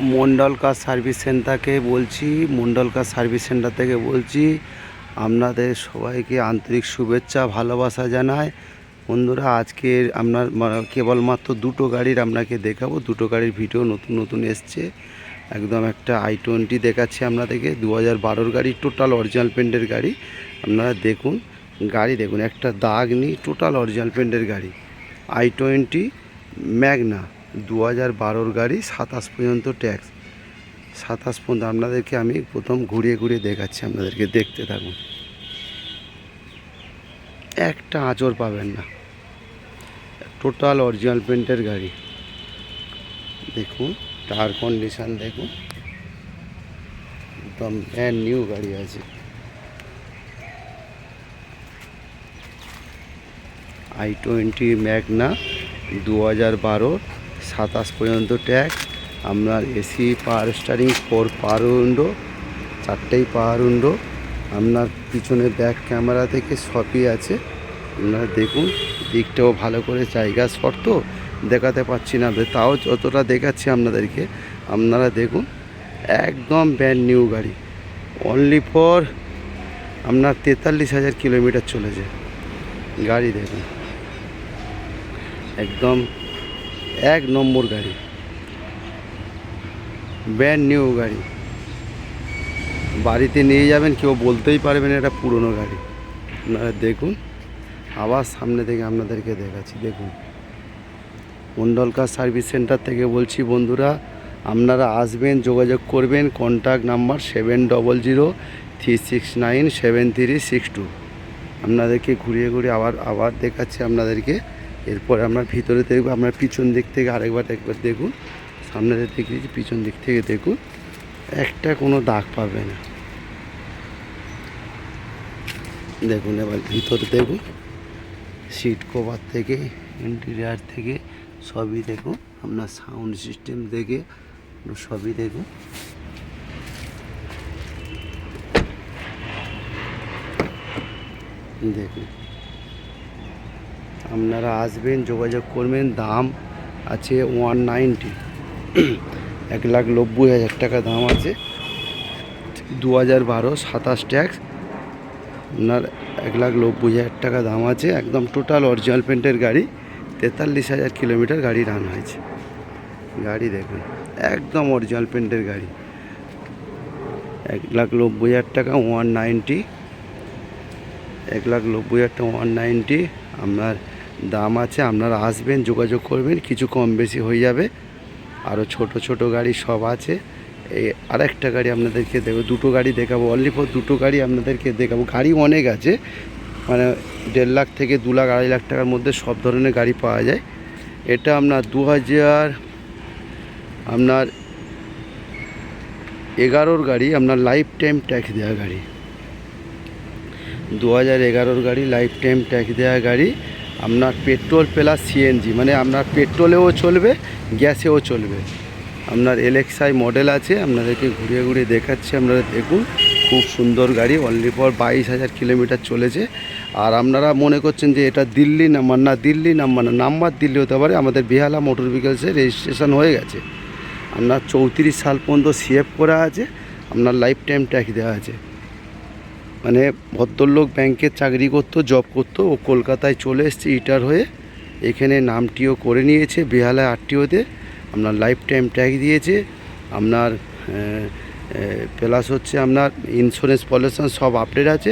Mondal car service সেন্টারকে বলছি, Mondal car service centre থেকে বলছি। আপনাদের সবাইকে আন্তরিক শুভেচ্ছা ভালোবাসা জানাই। বন্ধুরা, আজকে আপনার কেবলমাত্র দুটো গাড়ির আপনাকে দেখাবো। দুটো গাড়ির ভিডিও নতুন নতুন এসছে। একদম একটা i20 দেখাচ্ছি আপনাদেরকে, 2012 গাড়ি, টোটাল অরিজিনাল পেন্টের গাড়ি। আপনারা দেখুন, গাড়ি দেখুন, একটা দাগ নেই, টোটাল অরিজিনাল পেন্টের গাড়ি। i20 ম্যাগনা 2012 গাড়ি, 27 পর্যন্ত ট্যাক্স, 27 পর্যন্ত। আপনাদেরকে আমি প্রথম ঘুরিয়ে ঘুরিয়ে দেখাচ্ছি, আপনাদেরকে দেখতে থাকুন। একটা আঁচড় পাবেন না, টোটাল অরিজিনাল পেন্টের গাড়ি। দেখুন টায়ার কন্ডিশান দেখুন, একদম ব্র্যান্ড নিউ গাড়ি আছে। i20 ম্যাগনা 2012, 27 পর্যন্ত ট্যাক্স। আপনার AC power steering, 4 power window, 4টেই পাওয়ার উইন্ডো। আপনার পিছনে ব্যাক ক্যামেরা থেকে সবই আছে। আপনারা দেখুন, দিকটাও ভালো করে, জায়গা শর্ত দেখাতে পাচ্ছি না, তাও যতটা দেখাচ্ছি আপনাদেরকে। আপনারা দেখুন, একদম ব্র্যান্ড নিউ গাড়ি, অনলি ফর আপনার 43,000 কিলোমিটার চলেছে গাড়ি। দেখুন, একদম এক নম্বর গাড়ি, ব্র্যান্ড নিউ গাড়ি। বাড়িতে নিয়ে যাবেন, কেউ বলতেই পারবেন এটা পুরনো গাড়ি। আপনারা দেখুন, আবার সামনে থেকে আপনাদেরকে দেখাচ্ছি। দেখুন, মন্ডল কার সার্ভিস সেন্টার থেকে বলছি। বন্ধুরা, আপনারা আসবেন, যোগাযোগ করবেন। Contact number 7003697362। আপনাদেরকে ঘুরিয়ে ঘুরিয়ে আবার দেখাচ্ছি আপনাদেরকে। এরপরে আপনার ভিতরে দেখব, আপনার পিছন দিক থেকে একবার দেখুন। সামনে দেখিয়েছি, পিছন দিক থেকে দেখুন, একটা কোনো দাগ পাবে না। দেখুন, এবার ভিতরে দেখুন, সিট কভার থেকে, ইন্টেরিয়ার থেকে সবই দেখুন। আপনার সাউন্ড সিস্টেম থেকে সবই দেখুন। দেখুন, আপনারা আসবেন, যোগাযোগ করবেন। দাম আছে 190, 1,90,000 টাকা দাম আছে। 2012, 27 ট্যাক্স। আপনার 1,90,000 টাকা দাম আছে। একদম টোটাল অরিজিনাল পেন্টের গাড়ি, 43,000 কিলোমিটার গাড়ি রান হয়েছে। গাড়ি দেখুন, একদম অরিজিনাল পেন্টের গাড়ি। 1,90,000 টাকা 190, 1,90,000 টাকা 190 আপনার দাম আছে। আপনারা আসবেন, যোগাযোগ করবেন, কিছু কম বেশি হয়ে যাবে। আরও ছোট ছোট গাড়ি সব আছে। এই আরেকটা গাড়ি আপনাদেরকে দেবো, দুটো গাড়ি দেখাবো, অনলি ফর দুটো গাড়ি আপনাদেরকে দেখাবো। গাড়ি অনেক আছে, মানে 1.5 লাখ থেকে 2 লাখ 2.5 লাখ টাকার মধ্যে সব ধরনের গাড়ি পাওয়া যায়। এটা আপনার 2011 গাড়ি, আপনার লাইফ টাইম ট্যাক্স দেওয়া গাড়ি। 2011 গাড়ি, লাইফ টাইম ট্যাক্স দেওয়া গাড়ি। আপনার পেট্রোল প্লাস সিএনজি, মানে আপনার পেট্রোলেও চলবে, গ্যাসেও চলবে। আপনার LXi মডেল আছে, আপনাদেরকে ঘুরিয়ে ঘুরিয়ে দেখাচ্ছি। আপনারা দেখুন, খুব সুন্দর গাড়ি, অনলি ফর 22,000 কিলোমিটার চলেছে। আর আপনারা মনে করছেন যে এটা দিল্লি নাম্বার, না দিল্লি নাম্বার না, নাম্বার দিল্লি হতে পারে, আমাদের বেহালা মোটর ভেহিকলসে রেজিস্ট্রেশন হয়ে গেছে। আপনার 34 সাল পর্যন্ত CF করা আছে। আপনার লাইফ টাইম ট্যাক্স দেওয়া আছে। মানে ভদ্রলোক ব্যাংকে চাকরি করতো, জব করতো, ও কলকাতায় চলে এসছে ইটার হয়ে, এখানে নামটিও করে নিয়েছে বেহালা RTOতে। আপনার লাইফ টাইম ট্যাক্স দিয়েছে। আপনার প্লাস হচ্ছে আপনার ইন্স্যুরেন্স পলিউশন সব আপডেট আছে।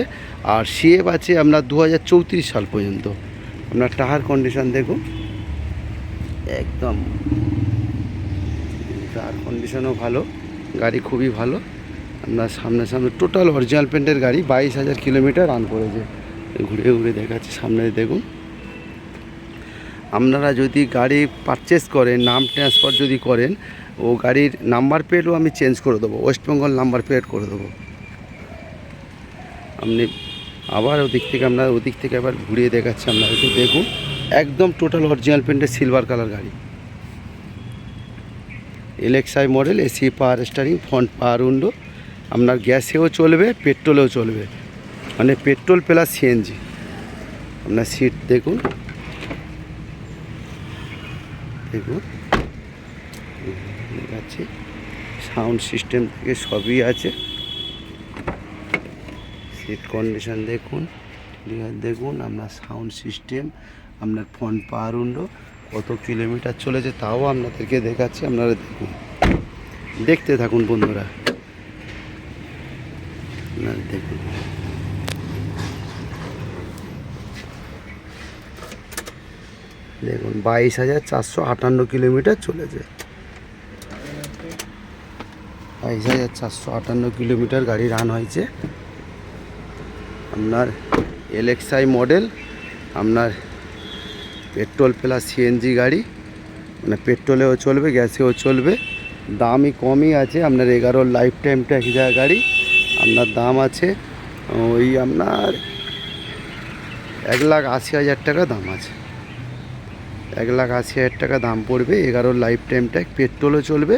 আর CF আছে আপনার 2034 সাল পর্যন্ত। আপনার টায়ার কন্ডিশান দেখুন, একদম টায়ার কন্ডিশনও ভালো, গাড়ি খুবই ভালো। আপনার সামনে টোটাল অরিজিনাল পেন্টের গাড়ি, 22,000 কিলোমিটার রান করেছে। ঘুরে ঘুরে দেখাচ্ছি, সামনে দেখুন। আপনারা যদি গাড়ি পারচেস করেন, নাম ট্রান্সফার যদি করেন, ও গাড়ির নাম্বার প্লেটও আমি চেঞ্জ করে দেবো, ওয়েস্ট বেঙ্গল নাম্বার প্লেট করে দেবো। আপনি আবার ওদিক থেকে আবার ঘুরিয়ে দেখাচ্ছি আপনাদেরকে। দেখুন, একদম টোটাল অরিজিনাল পেন্টের সিলভার কালার গাড়ি, LXi model, AC power steering, front পাওয়ার উইন্ডো। আপনার গ্যাসেও চলবে, পেট্রোলেও চলবে, মানে পেট্রোল প্লাস সিএনজি। আপনার সিট দেখুন, দেখুন দেখাচ্ছি। সাউন্ড সিস্টেম থেকে সবই আছে। সিট কন্ডিশন দেখুন, ক্লিয়ার দেখুন, আপনার সাউন্ড সিস্টেম, আপনার ফ্রন্ট পাওয়ার উইন্ডো, কত কিলোমিটার চলেছে তাও আপনাদেরকে দেখাচ্ছি। আপনারা দেখুন, দেখতে থাকুন বন্ধুরা। আপনারা দেখুন, দেখুন 22,458 কিলোমিটার চলেছে। 22,458 কিলোমিটার গাড়ি রান হয়েছে। আপনার এলএক্সআই মডেল, আপনার পেট্রোল প্লাস সিএনজি গাড়ি, মানে পেট্রোলেও চলবে গ্যাসেও চলবে। দামই কমই আছে, আপনার 11 লাইফ টাইম ট্যাক্স দেওয়া গাড়ি। আপনার দাম আছে ওই আপনার 1,80,000 টাকা দাম আছে। 1,80,000 টাকা দাম পড়বে। 11 লাইফ টাইম ট্যাক্স, পেট্রোলও চলবে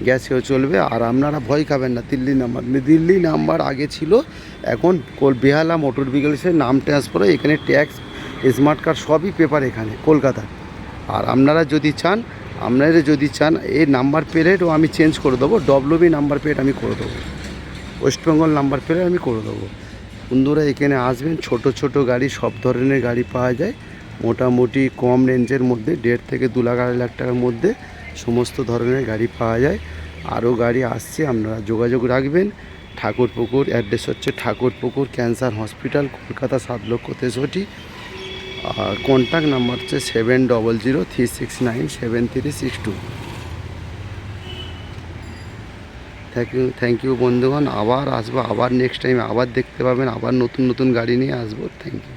গ্যাসেও চলবে। আর আপনারা ভয় খাবেন না, দিল্লি নাম্বার আগে ছিল, এখন বেহালা মোটর ভেহিকলসের নাম ট্রান্সফার হয়। এখানে ট্যাক্স, স্মার্ট কার্ড সবই পেপার এখানে কলকাতা। আর আপনারা যদি চান এই নাম্বার প্লেটও আমি চেঞ্জ করে দেবো, ডব্লিউবি নাম্বার প্লেট আমি করে দেবো, ওয়েস্ট বেঙ্গল নাম্বার প্লেট আমি করে দেবো। বন্ধুরা এখানে আসবেন, ছোট ছোট গাড়ি সব ধরনের গাড়ি পাওয়া যায়, মোটামুটি কম রেঞ্জের মধ্যে 1.5 থেকে 2 লাখ 2.5 লাখ টাকার মধ্যে সমস্ত ধরনের গাড়ি পাওয়া যায়। আরও গাড়ি আসছে, আপনারা যোগাযোগ রাখবেন। ঠাকুরপুকুর, অ্যাড্রেস হচ্ছে ঠাকুরপুকুর ক্যান্সার হসপিটাল, কলকাতা 7,63,000। আর কন্ট্যাক্ট নাম্বার হচ্ছে 7003697362। থ্যাংক ইউ বন্ধুগণ। আবার আসবো, আবার নেক্সট টাইম আবার দেখতে পাবেন, আবার নতুন নতুন গাড়ি নিয়ে আসবো। Thank you.